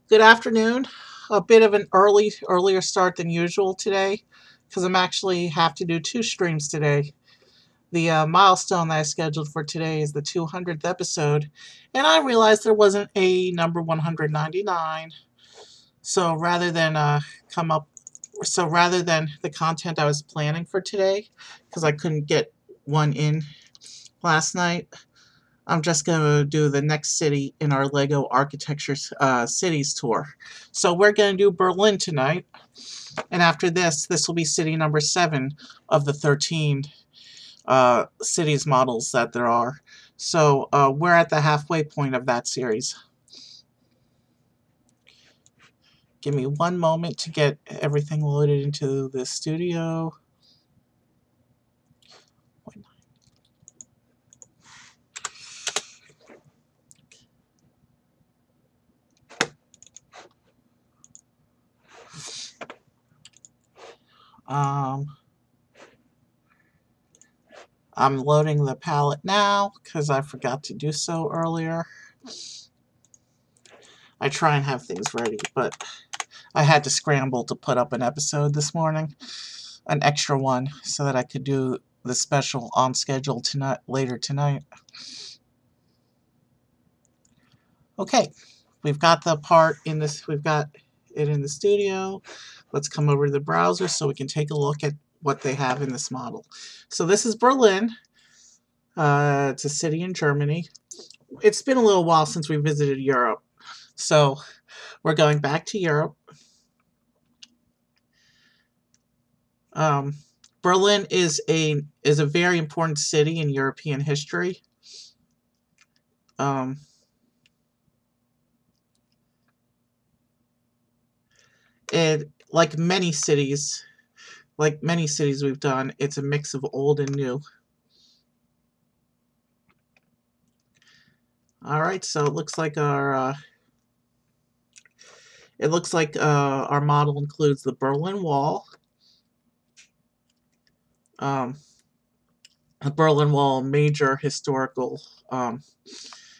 Good afternoon. A bit of an earlier start than usual today because I'm actually have to do two streams today. The milestone that I scheduled for today is the 200th episode, and I realized there wasn't a number 199. So rather than come up, so rather than the content I was planning for today, because I couldn't get one in last night, I'm just going to do the next city in our Lego Architecture Cities tour. So we're going to do Berlin tonight, and after this will be city number 7 of the 13 cities models that there are. So we're at the halfway point of that series. Give me one moment to get everything loaded into the studio. Um, I'm loading the palette now because I forgot to do so earlier. I try and have things ready, but I had to scramble to put up an episode this morning, an extra one, so that I could do the special on schedule tonight, later tonight. Okay, we've got the part in this, we've got it in the studio. Let's come over to the browser so we can take a look at what they have in this model. So this is Berlin. It's a city in Germany. It's been a little while since we visited Europe, so we're going back to Europe. Um, Berlin is a very important city in European history. Um, it like many cities we've done, it's a mix of old and new. All right, so it looks like our model includes the Berlin Wall. Um, the Berlin Wall, major historical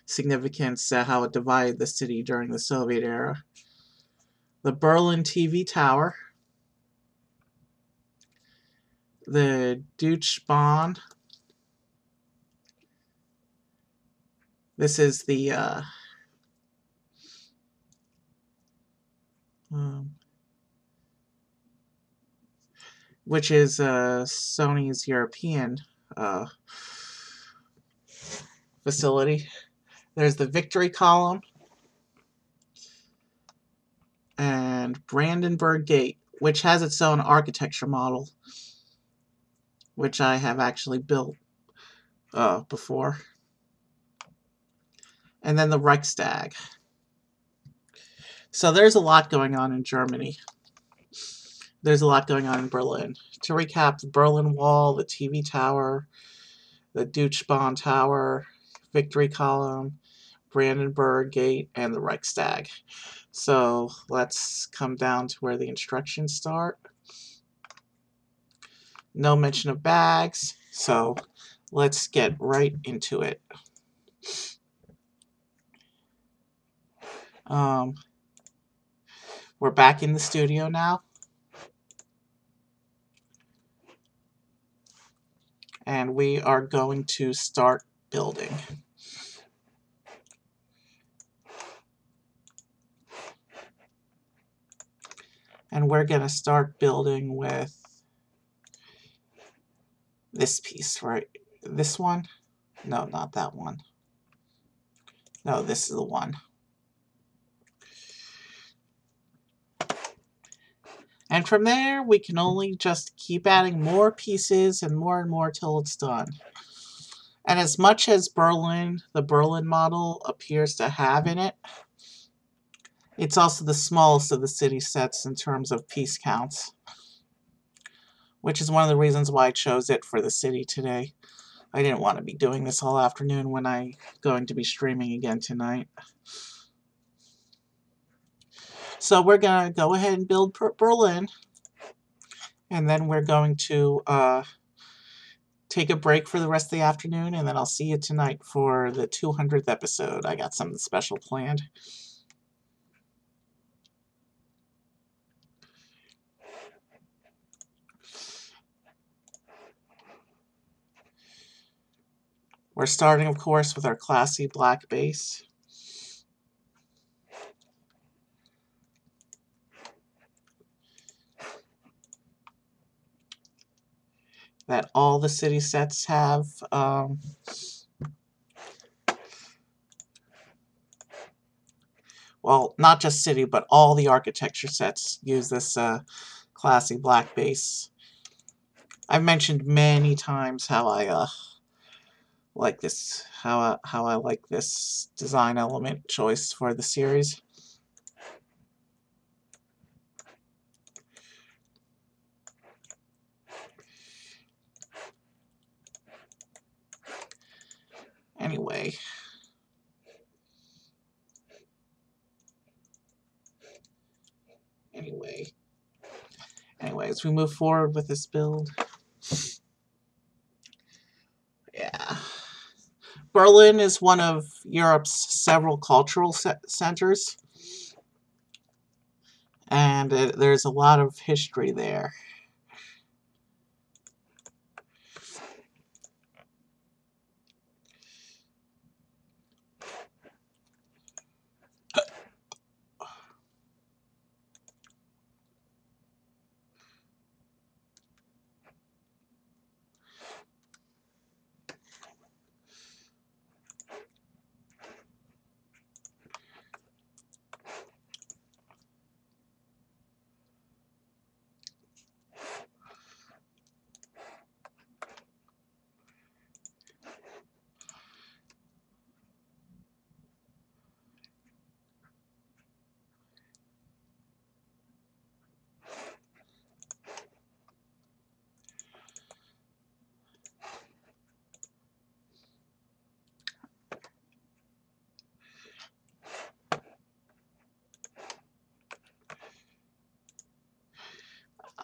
significance, how it divided the city during the Soviet era. The Berlin TV Tower, the Deutschbahn. This is the um, which is Sony's European uh, facility. There's the Victory Column and Brandenburg Gate, which has its own architecture model, which I have actually built before. And then the Reichstag. So there's a lot going on in Germany. There's a lot going on in Berlin. To recap, the Berlin Wall, the TV Tower, the Deutschbahn Tower, Victory Column, Brandenburg Gate, and the Reichstag. So let's come down to where the instructions start. No mention of bags, so let's get right into it. We're back in the studio now. And we are going to start building. And we're going to start building with this piece, right? This one? No, not that one. No, this is the one. And from there, we can only just keep adding more pieces and more till it's done. And as much as the Berlin model appears to have in it, it's also the smallest of the city sets in terms of piece counts, which is one of the reasons why I chose it for the city today. I didn't want to be doing this all afternoon when I'm going to be streaming again tonight. So we're going to go ahead and build Berlin, and then we're going to take a break for the rest of the afternoon, and then I'll see you tonight for the 200th episode. I got something special planned. We're starting, of course, with our classy black base. That all the city sets have. Well, not just city, but all the architecture sets use this classy black base. I've mentioned many times how I like this, how I like this design element choice for the series. Anyway, as we move forward with this build, yeah. Berlin is one of Europe's several cultural centers, and there's a lot of history there.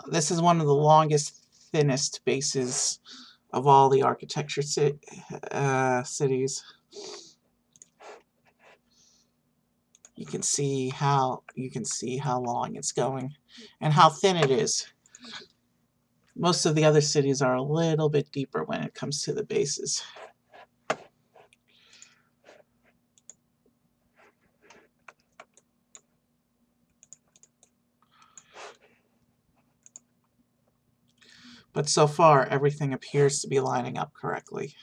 This is one of the longest, thinnest bases of all the architecture cities. You can see how long it's going and how thin it is. Most of the other cities are a little bit deeper when it comes to the bases. But so far, everything appears to be lining up correctly.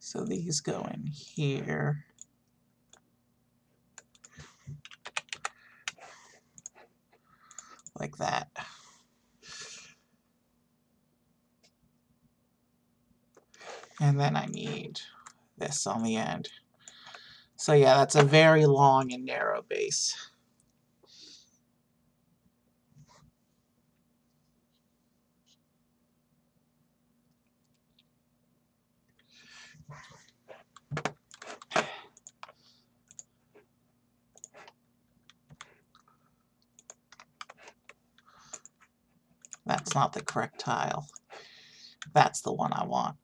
So these go in here. Like that. And then I need this on the end. So yeah, that's a very long and narrow base. That's not the correct tile. That's the one I want.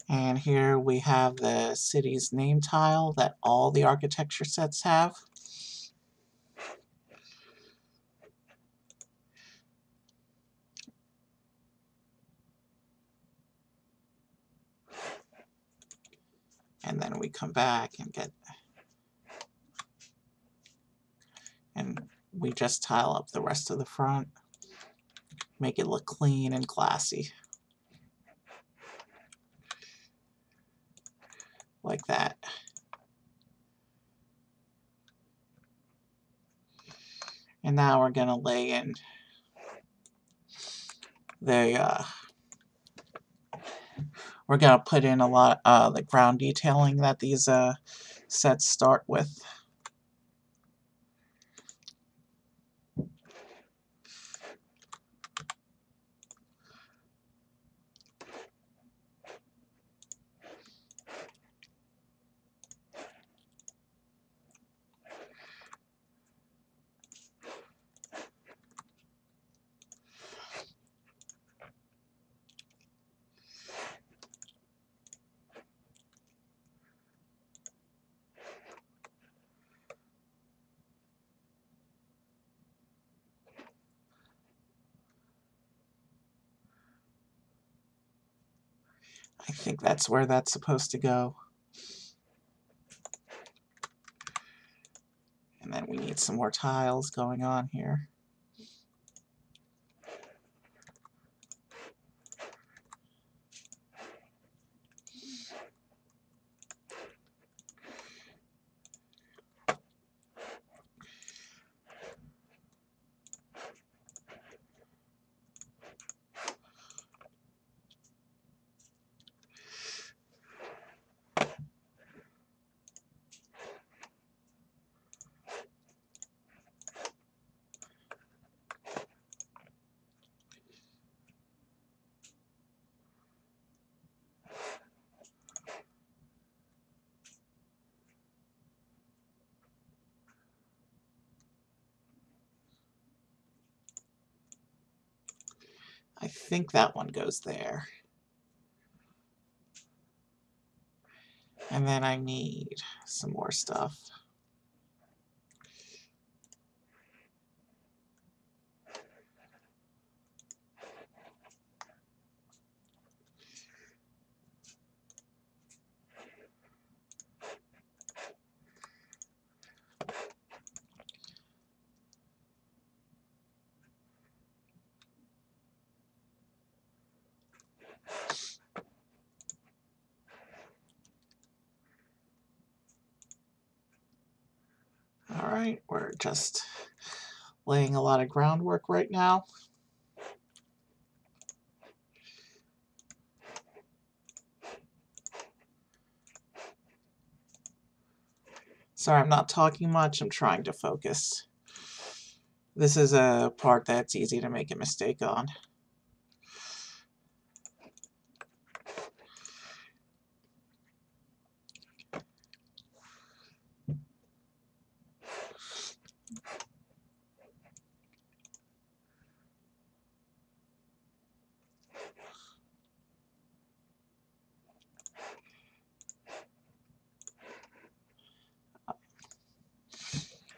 And here we have the city's name tile that all the architecture sets have. And then we come back and we just tile up the rest of the front. Make it look clean and classy. Like that. now we're going to lay in the, we're going to put in a lot of the ground detailing that these sets start with. I think that's where that's supposed to go. And then we need some more tiles going on here. I think that one goes there. And then I need some more stuff. All right, we're just laying a lot of groundwork right now. Sorry, I'm not talking much. I'm trying to focus. This is a part that's easy to make a mistake on.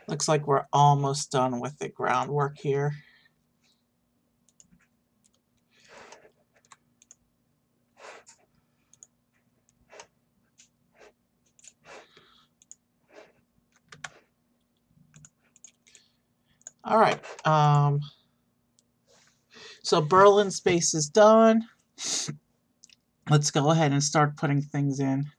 Looks like we're almost done with the groundwork here. All right. So Berlin space is done. Let's go ahead and start putting things in.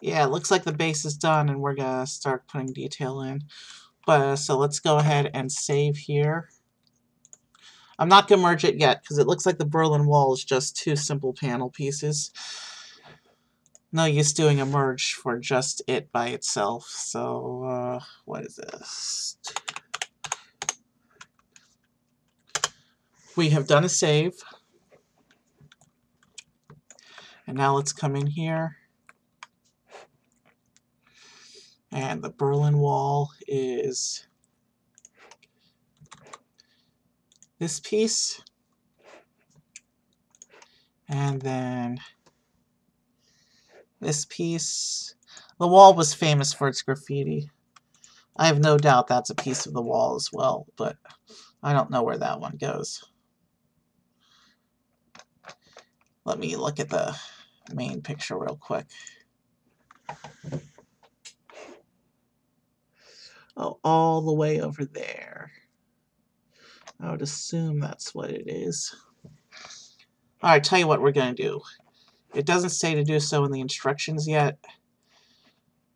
Yeah, it looks like the base is done and we're gonna start putting detail in. But so let's go ahead and save here. I'm not gonna merge it yet because it looks like the Berlin wall is just two simple panel pieces. No use doing a merge for just it by itself. So what is this? We have done a save. And now let's come in here. And the Berlin wall is this piece. And then this piece. The wall was famous for its graffiti. I have no doubt that's a piece of the wall as well, but I don't know where that one goes. Let me look at the main picture real quick. Oh, all the way over there. I would assume that's what it is. Alright, tell you what we're going to do It doesn't say to do so in the instructions yet,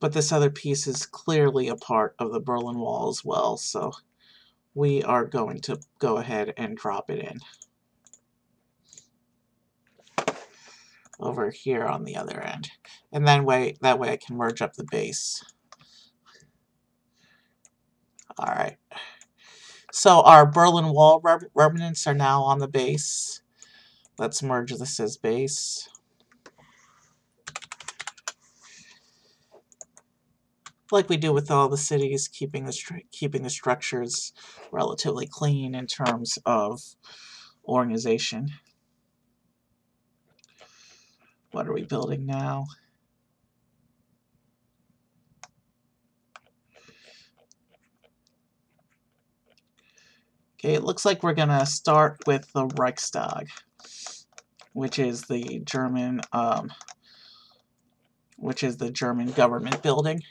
but this other piece is clearly a part of the Berlin Wall as well, so we are going to go ahead and drop it in over here on the other end. And that way I can merge up the base. Alright. So our Berlin Wall remnants are now on the base. Let's merge this as base. Like we do with all the cities, keeping the structures relatively clean in terms of organization. What are we building now? Okay, it looks like we're gonna start with the Reichstag, which is the German government building.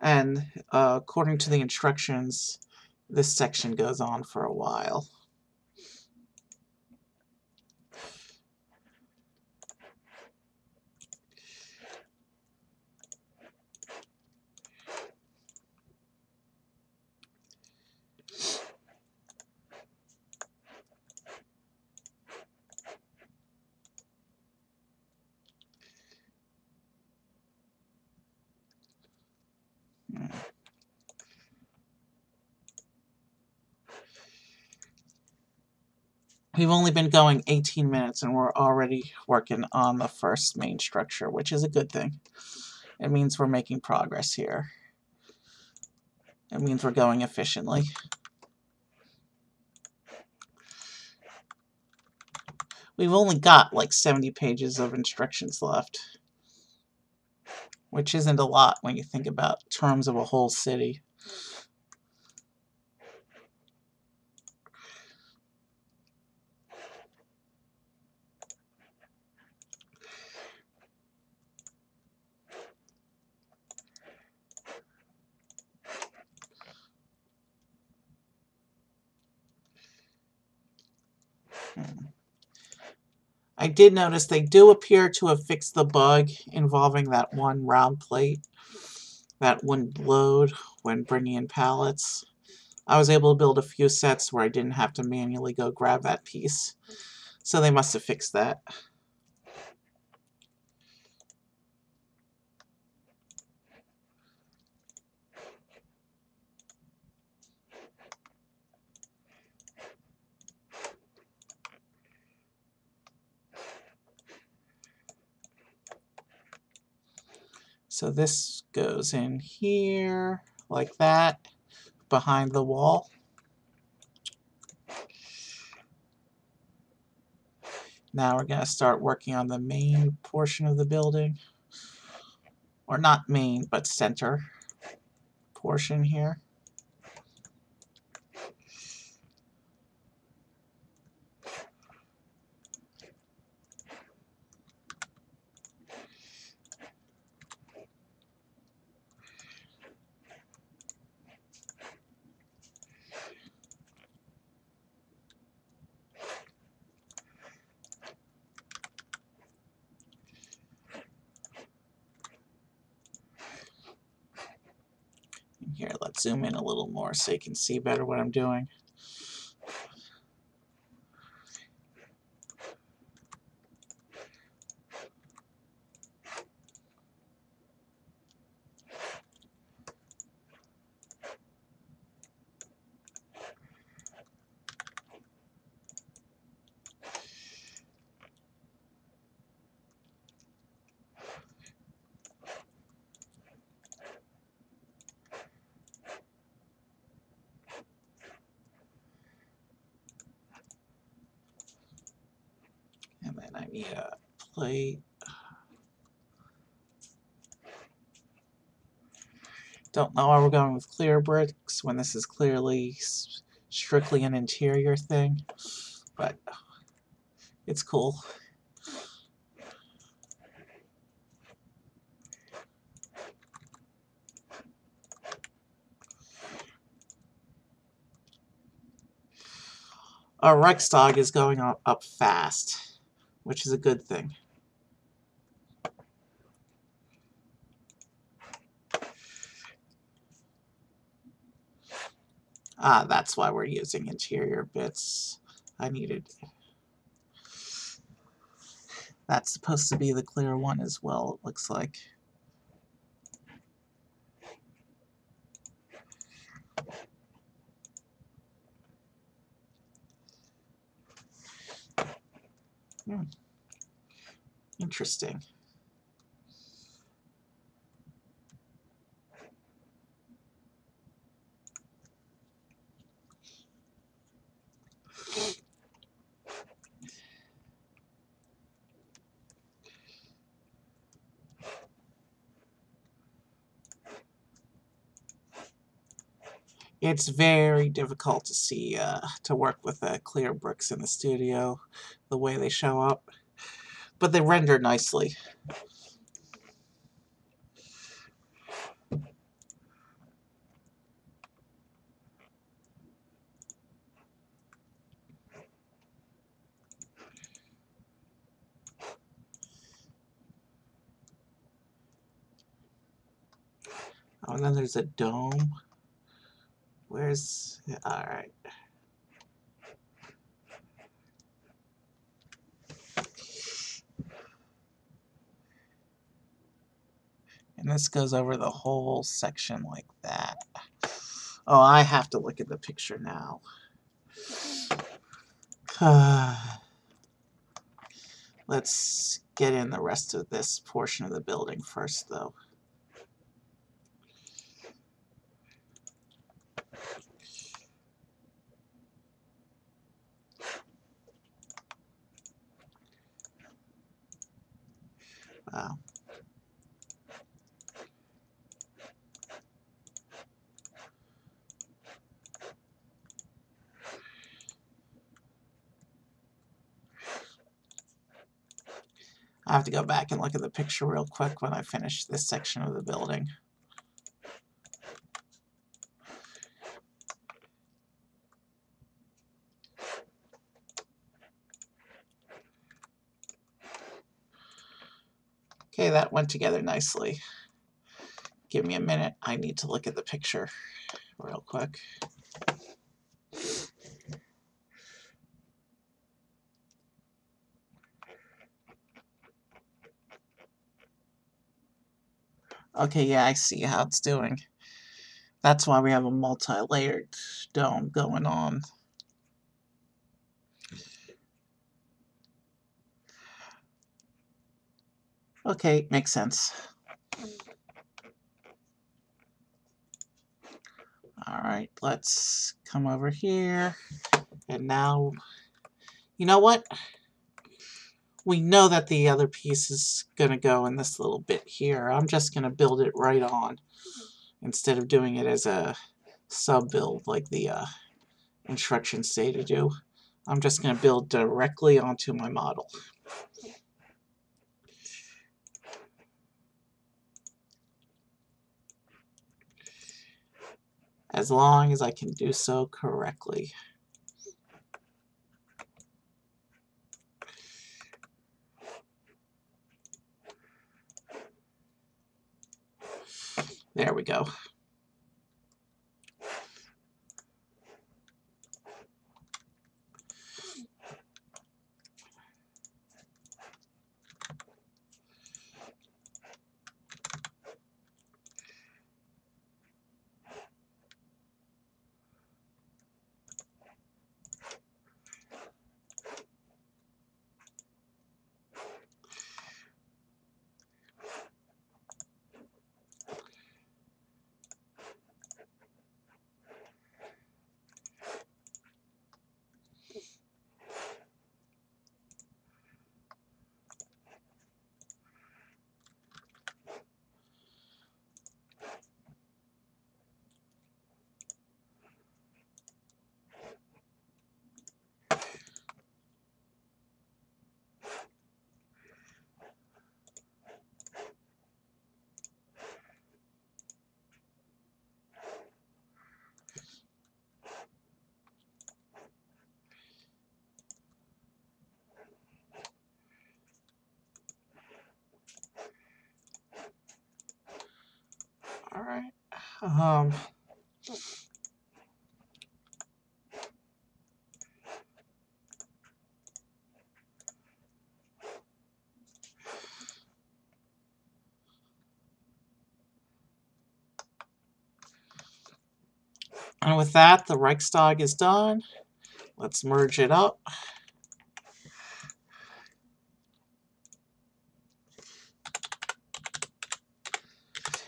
And according to the instructions, this section goes on for a while. We've only been going 18 minutes and we're already working on the first main structure, which is a good thing. It means we're making progress here. It means we're going efficiently. We've only got like 70 pages of instructions left, which isn't a lot when you think about terms of a whole city. I did notice they do appear to have fixed the bug involving that one round plate that wouldn't load when bringing in pallets. I was able to build a few sets where I didn't have to manually go grab that piece. So they must have fixed that. So this goes in here, like that, behind the wall. Now we're going to start working on the main portion of the building. Or not main, but center portion here. Here, let's zoom in a little more so you can see better what I'm doing. And then I need a plate. Don't know why we're going with clear bricks when this is clearly strictly an interior thing, but it's cool. Our Reichstag is going up fast, which is a good thing. Ah, that's why we're using interior bits. I needed... That's supposed to be the clear one as well, it looks like. Interesting. It's very difficult to see, to work with clear bricks in the studio, the way they show up. But they render nicely. Oh, and then there's a dome. Where's... Alright. And this goes over the whole section like that. Oh, I have to look at the picture now. Let's get in the rest of this portion of the building first, though. Wow. I have to go back and look at the picture real quick when I finish this section of the building. Okay, that went together nicely. Give me a minute. I need to look at the picture real quick. Okay, yeah, I see how it's doing. That's why we have a multi-layered dome going on. Okay, makes sense. Alright, let's come over here. And now, you know what? We know that the other piece is going to go in this little bit here. I'm just going to build it right on instead of doing it as a sub-build like the instructions say to do. I'm just going to build directly onto my model. As long as I can do so correctly. There we go. Um, and with that, the Reichstag is done. Let's merge it up.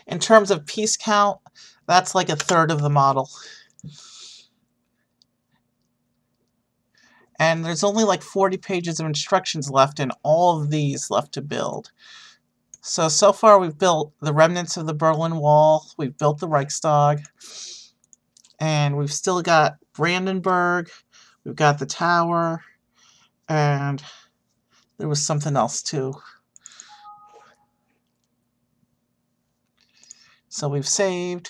In terms of piece count, that's like a third of the model. And there's only like 40 pages of instructions left and all of these left to build. So far we've built the remnants of the Berlin Wall, we've built the Reichstag, and we've still got Brandenburg, we've got the tower, and there was something else too. So we've saved,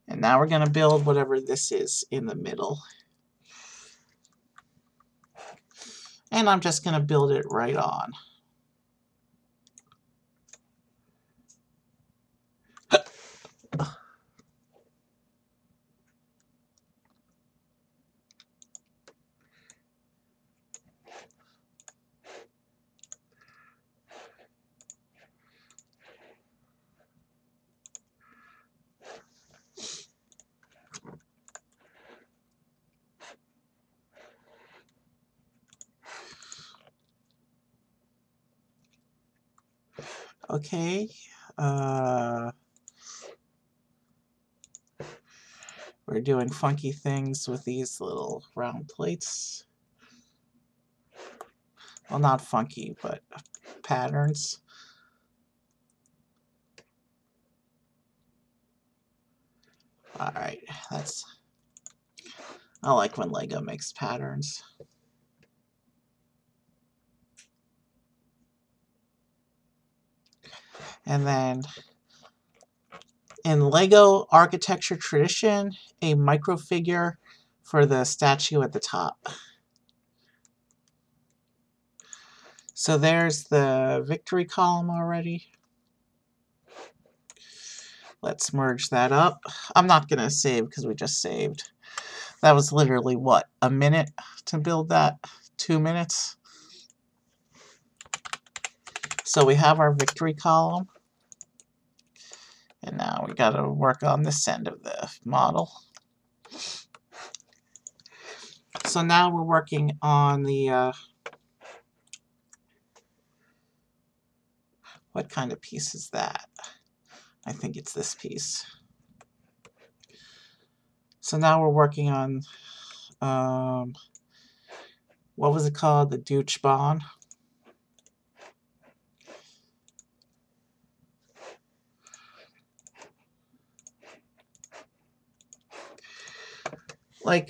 and now we're going to build whatever this is in the middle. And I'm just going to build it right on. Okay. We're doing funky things with these little round plates. Well, not funky, but patterns. Alright, I like when Lego makes patterns. And then, in Lego architecture tradition, a micro figure for the statue at the top. So there's the victory column already. Let's merge that up. I'm not going to save because we just saved. That was literally, what, a minute to build that? 2 minutes? So we have our victory column. And now we got to work on this end of the model. So now we're working on the, what kind of piece is that? I think it's this piece. So now we're working on, what was it called? The Deutschbahn. Like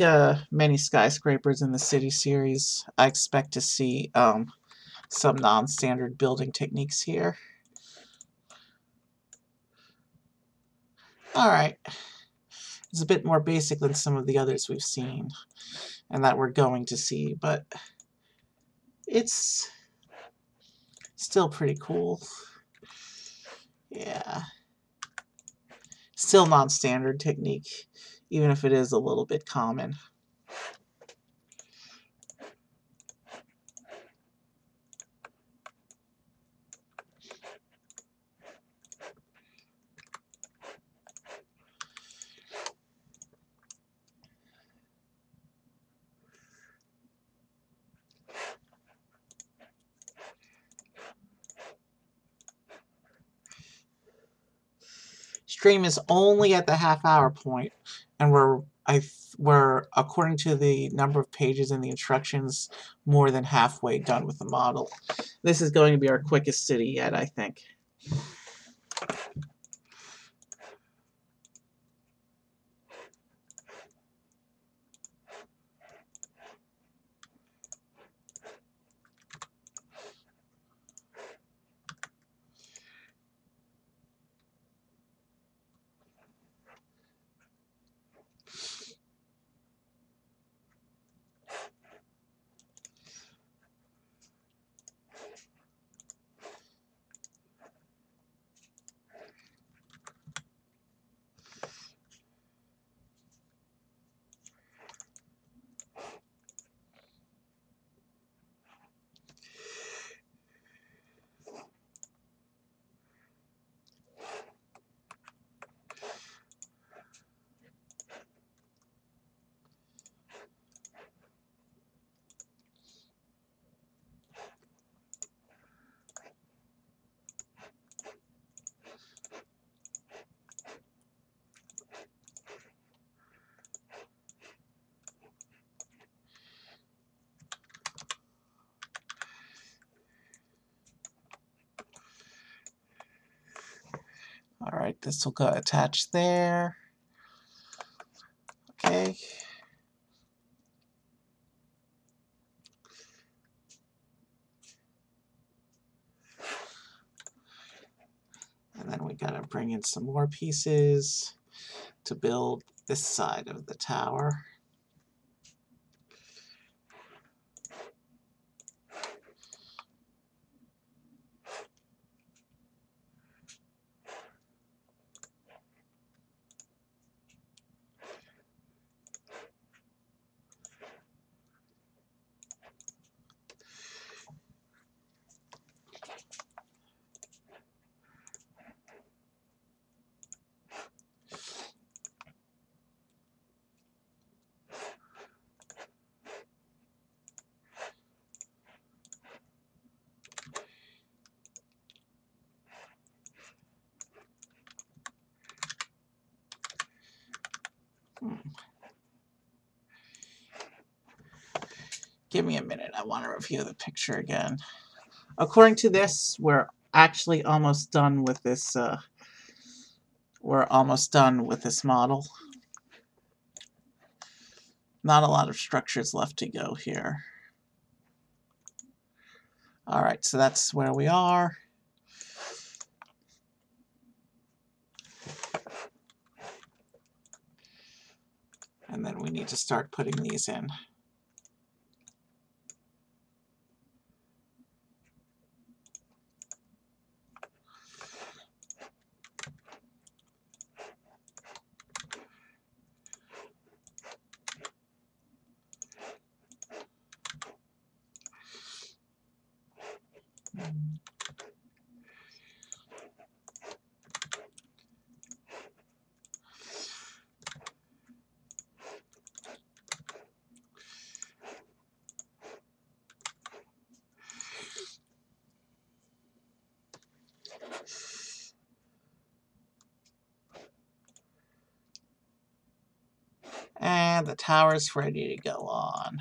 many skyscrapers in the City series, I expect to see some non-standard building techniques here. Alright. It's a bit more basic than some of the others we've seen and that we're going to see, but it's still pretty cool. Yeah. Still non-standard technique, even if it is a little bit common. Stream is only at the half-hour point, and we're, according to the number of pages in the instructions, more than halfway done with the model. This is going to be our quickest city yet, I think. All right, this will go attached there. Okay. And then we gotta bring in some more pieces to build this side of the tower. Give me a minute. I want to review the picture again. According to this, we're actually almost done with this. We're almost done with this model. Not a lot of structures left to go here. All right, so that's where we are. And then we need to start putting these in. And the tower's ready to go on.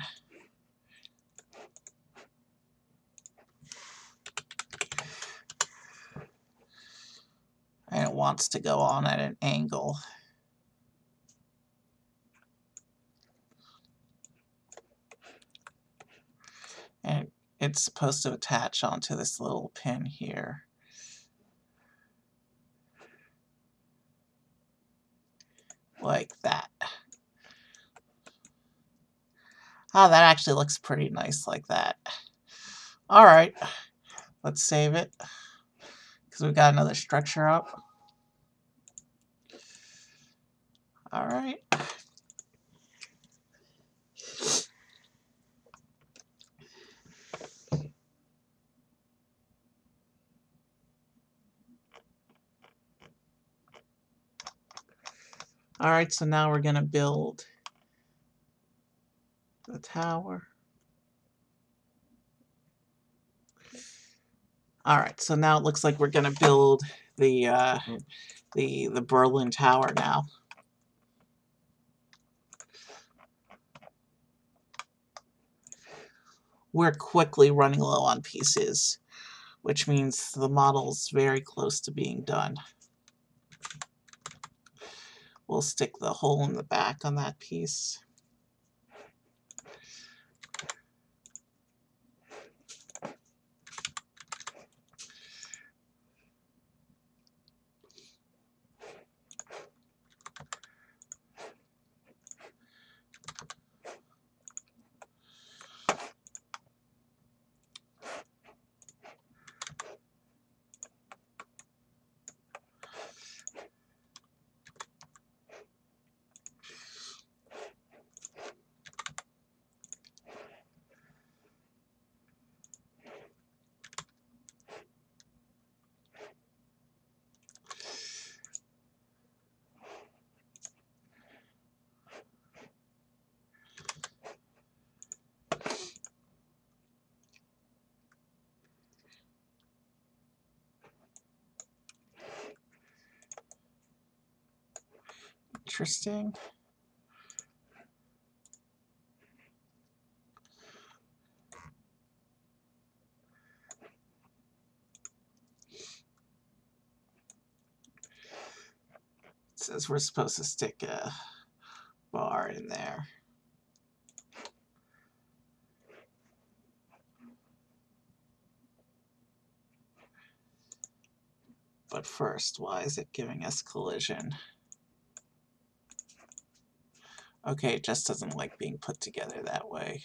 And it wants to go on at an angle. And it's supposed to attach onto this little pin here. Like that. Oh, that actually looks pretty nice like that. All right, let's save it because we've got another structure up. All right. All right, so now we're going to build the tower. All right, so now it looks like we're going to build the Berlin Tower now. We're quickly running low on pieces, which means the model's very close to being done. We'll stick the hole in the back on that piece. Interesting. says we're supposed to stick a bar in there. But first, why is it giving us collision? Okay, it just doesn't like being put together that way.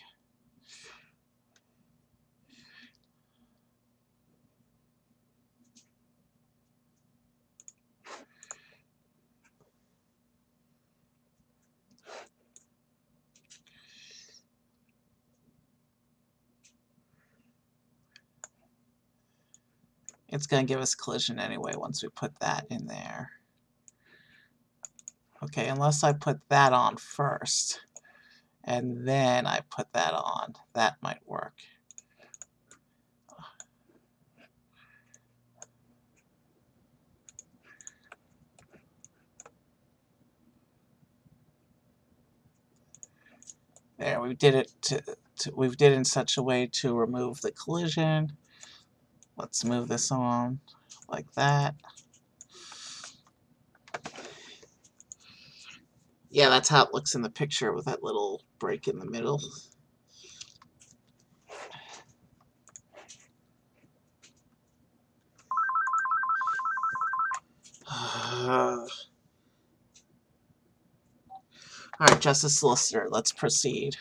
It's going to give us collision anyway once we put that in there. Okay, unless I put that on first, and then I put that on. That might work. There, we did it we did it in such a way to remove the collision. Let's move this on like that. Yeah, that's how it looks in the picture with that little break in the middle. Alright, Justice Solicitor, let's proceed.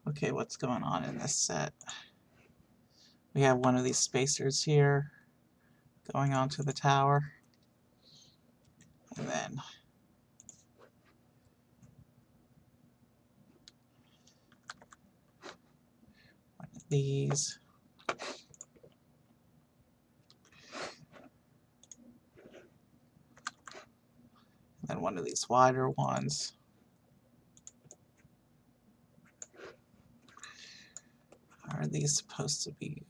Okay, what's going on in this set? We have one of these spacers here going onto the tower. And then one of these. And then one of these wider ones. Are these supposed to be...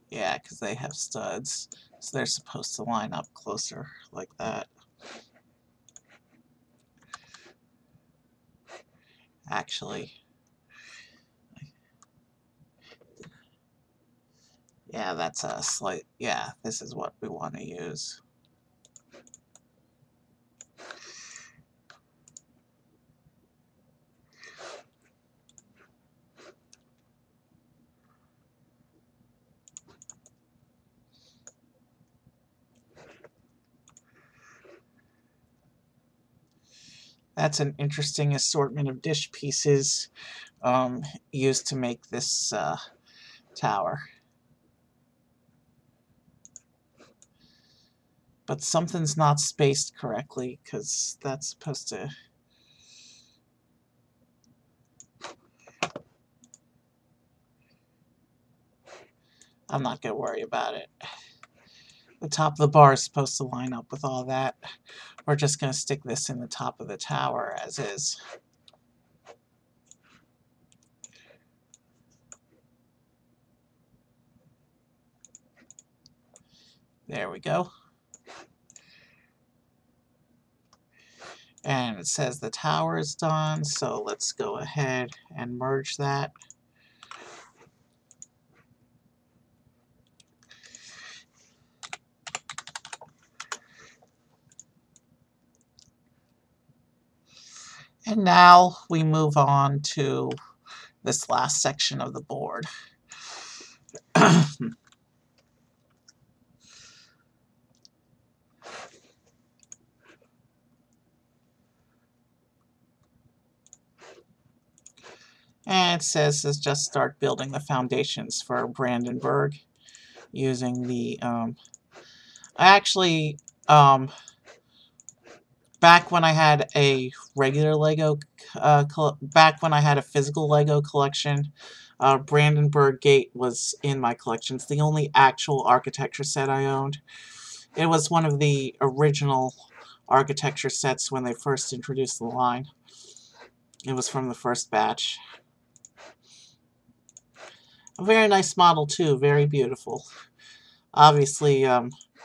Yeah, because they have studs. So they're supposed to line up closer like that. Actually, yeah, that's a slight... Yeah, this is what we want to use. That's an interesting assortment of dish pieces used to make this tower. But something's not spaced correctly, because that's supposed to... I'm not going to worry about it. The top of the bar is supposed to line up with all that. We're just going to stick this in the top of the tower as is. There we go. And it says the tower is done, so let's go ahead and merge that. And now we move on to this last section of the board. And it says just start building the foundations for Brandenburg using the... back when I had a regular Lego, back when I had a physical Lego collection, Brandenburg Gate was in my collection. It's the only actual architecture set I owned. It was one of the original architecture sets when they first introduced the line. It was from the first batch. A very nice model too, very beautiful. Obviously,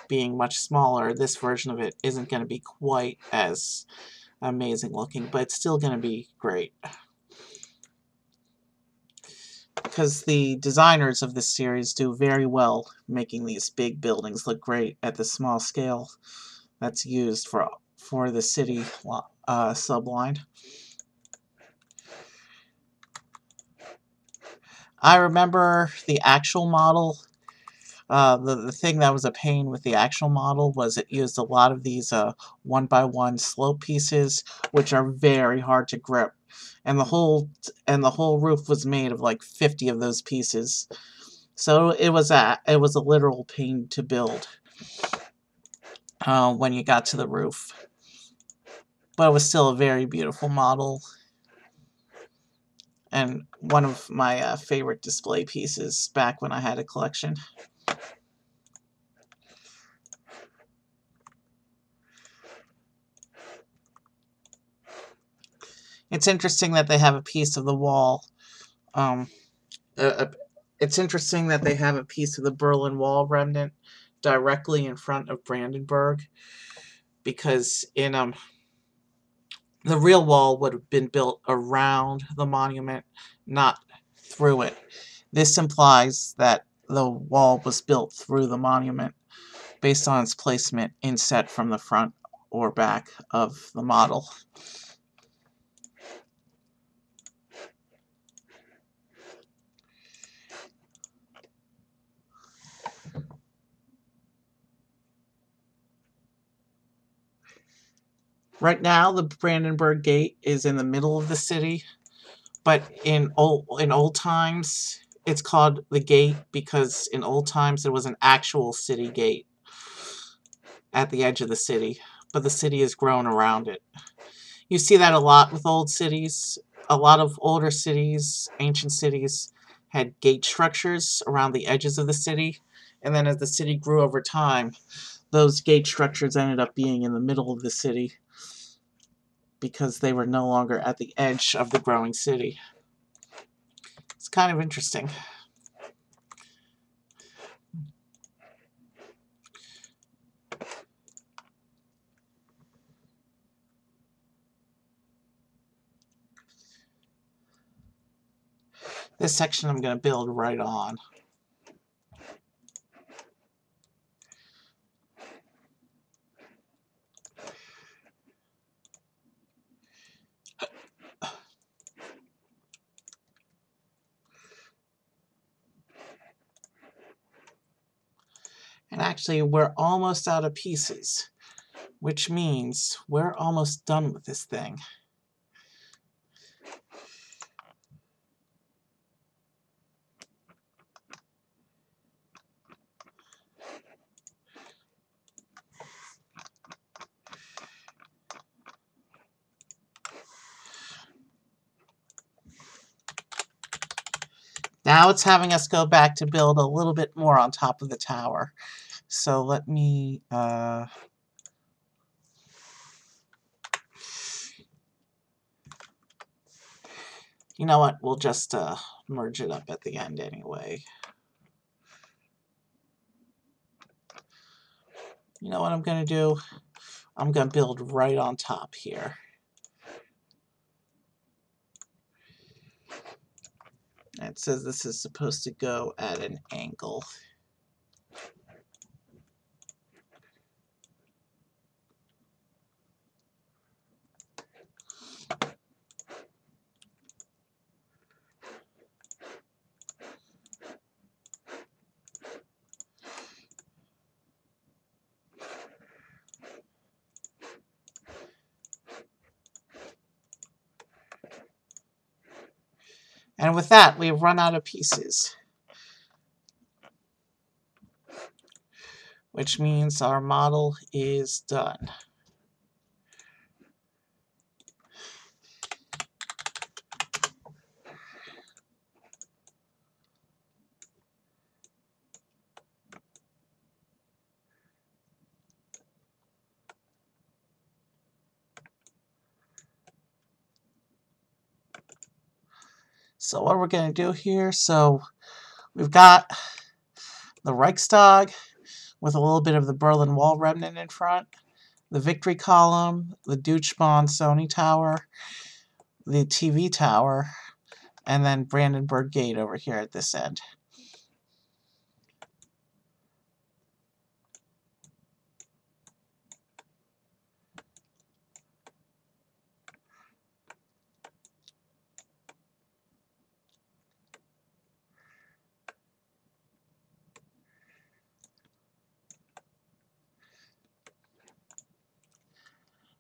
being much smaller, this version of it isn't going to be quite as amazing looking, but it's still going to be great. Because the designers of this series do very well making these big buildings look great at the small scale that's used for the city subline. I remember the actual model. The thing that was a pain with the actual model was it used a lot of these 1x1 slope pieces, which are very hard to grip, and the whole roof was made of like 50 of those pieces. So it was a literal pain to build when you got to the roof, but it was still a very beautiful model and one of my favorite display pieces back when I had a collection. It's interesting that they have a piece of the wall. Um, it's interesting that they have a piece of the Berlin Wall remnant directly in front of Brandenburg, because in the real wall would have been built around the monument, not through it. This implies that the wall was built through the monument based on its placement inset from the front or back of the model. Right now, the Brandenburg Gate is in the middle of the city, but in old times, it's called the gate because in old times there was an actual city gate at the edge of the city, but the city has grown around it. You see that a lot with old cities. A lot of older cities, ancient cities, had gate structures around the edges of the city, and then as the city grew over time, those gate structures ended up being in the middle of the city because they were no longer at the edge of the growing city. It's kind of interesting. This section I'm going to build right on. And actually, we're almost out of pieces, which means we're almost done with this thing. Now it's having us go back to build a little bit more on top of the tower. So let me... you know what? We'll just merge it up at the end anyway. You know what I'm going to do? I'm going to build right on top here. It says this is supposed to go at an angle. And with that, we've run out of pieces, which means our model is done. So what we're going to do here, so We've got the Reichstag with a little bit of the Berlin Wall remnant in front, the Victory Column, the Deutschbahn Sony Tower, the TV Tower, and then Brandenburg Gate over here at this end.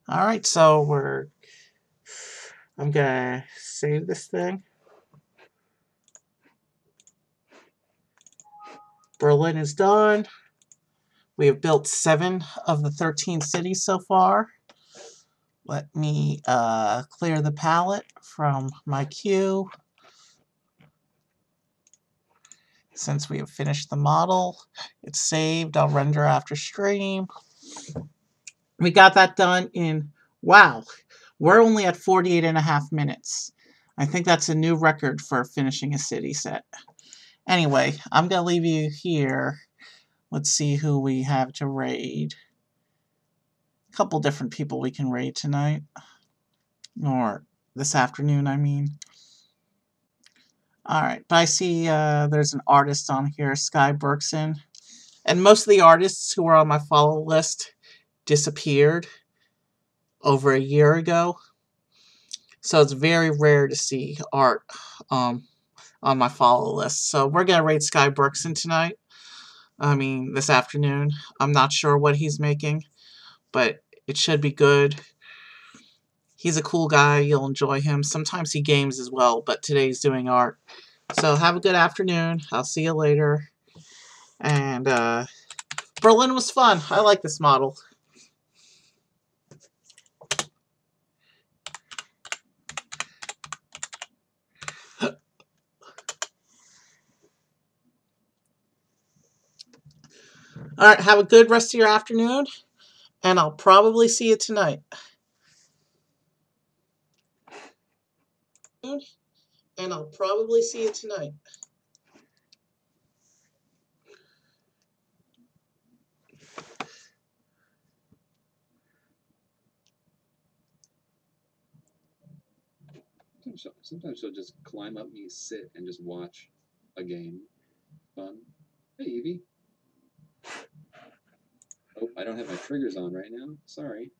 Alright, so I'm gonna save this thing. Berlin is done. We have built 7 of the 13 cities so far. Let me clear the palette from my queue. Since we have finished the model, it's saved. I'll render after stream. We got that done in, wow, we're only at 48.5 minutes. I think that's a new record for finishing a city set. Anyway, I'm going to leave you here. Let's see who we have to raid. A couple different people we can raid tonight. Or this afternoon, I mean. Alright, but I see there's an artist on here, Sky Berkson. And most of the artists who were on my follow list disappeared over a year ago. So it's very rare to see art on my follow list. So we're going to raid Sky Berkson tonight. I mean, this afternoon. I'm not sure what he's making, but it should be good. He's a cool guy. You'll enjoy him. Sometimes he games as well, but today he's doing art. So have a good afternoon. I'll see you later. And Berlin was fun. I like this model. Alright, have a good rest of your afternoon, and I'll probably see you tonight. And I'll probably see you tonight. Sometimes she'll just climb up me, sit, and just watch a game. Fun. Hey, Evie. Oh, I don't have my triggers on right now. Sorry.